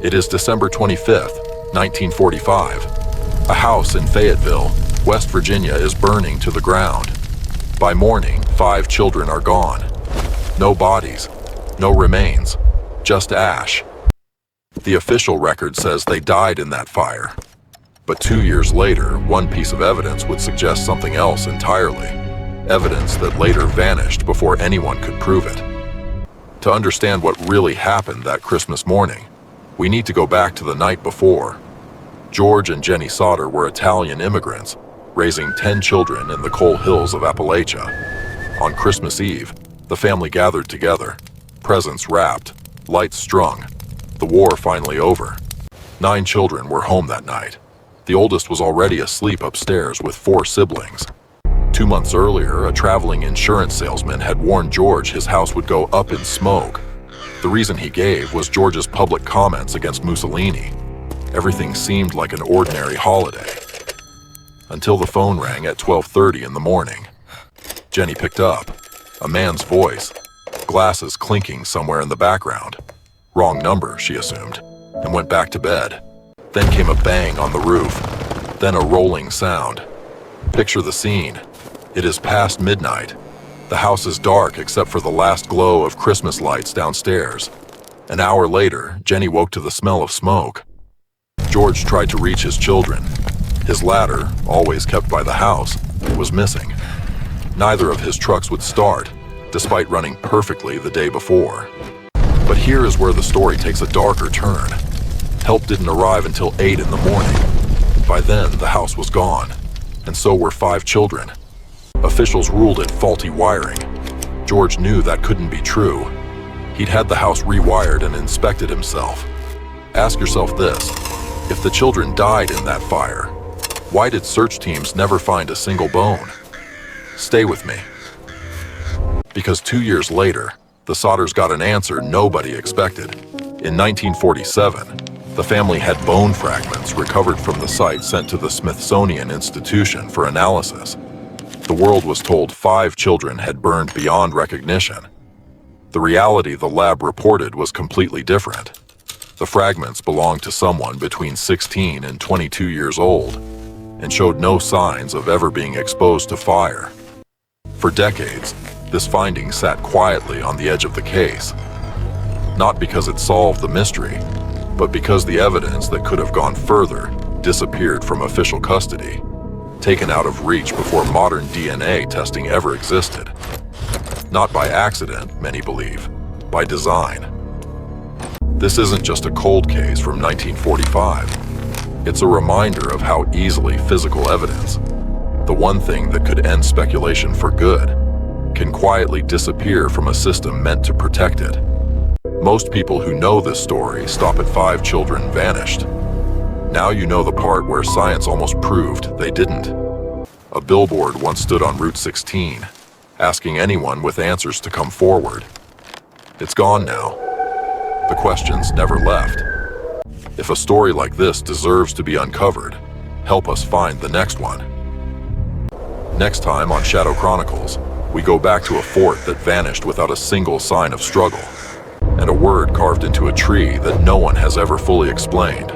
It is December 25th, 1945. A house in Fayetteville, West Virginia is burning to the ground. By morning, 5 children are gone. No bodies, no remains, just ash. The official record says they died in that fire. But 2 years later, one piece of evidence would suggest something else entirely. Evidence that later vanished before anyone could prove it. To understand what really happened that Christmas morning, we need to go back to the night before. George and Jenny Sodder were Italian immigrants, raising 10 children in the coal hills of Appalachia. On Christmas Eve, the family gathered together, presents wrapped, lights strung, the war finally over. 9 children were home that night. The oldest was already asleep upstairs with 4 siblings. 2 months earlier, a traveling insurance salesman had warned George his house would go up in smoke. The reason he gave was George's public comments against Mussolini. Everything seemed like an ordinary holiday. Until the phone rang at 12:30 in the morning. Jenny picked up. A man's voice, glasses clinking somewhere in the background. Wrong number, she assumed, and went back to bed. Then came a bang on the roof, then a rolling sound. Picture the scene. It is past midnight. The house is dark except for the last glow of Christmas lights downstairs. An hour later, Jenny woke to the smell of smoke. George tried to reach his children. His ladder, always kept by the house, was missing. Neither of his trucks would start, despite running perfectly the day before. But here is where the story takes a darker turn. Help didn't arrive until 8 in the morning. By then, the house was gone, and so were 5 children. Officials ruled it faulty wiring. George knew that couldn't be true. He'd had the house rewired and inspected himself. Ask yourself this: if the children died in that fire, why did search teams never find a single bone? Stay with me. Because 2 years later, the Sodders got an answer nobody expected. In 1947, the family had bone fragments recovered from the site sent to the Smithsonian Institution for analysis. The world was told 5 children had burned beyond recognition. The reality the lab reported was completely different. The fragments belonged to someone between 16 and 22 years old and showed no signs of ever being exposed to fire. For decades, this finding sat quietly on the edge of the case. Not because it solved the mystery, but because the evidence that could have gone further disappeared from official custody, taken out of reach before modern DNA testing ever existed. Not by accident, many believe, by design. This isn't just a cold case from 1945. It's a reminder of how easily physical evidence, the one thing that could end speculation for good, can quietly disappear from a system meant to protect it. Most people who know this story stop at 5 children vanished. Now you know the part where science almost proved they didn't. A billboard once stood on Route 16, asking anyone with answers to come forward. It's gone now. The questions never left. If a story like this deserves to be uncovered, help us find the next one. Next time on Shadow Chronicles, we go back to a fort that vanished without a single sign of struggle, and a word carved into a tree that no one has ever fully explained.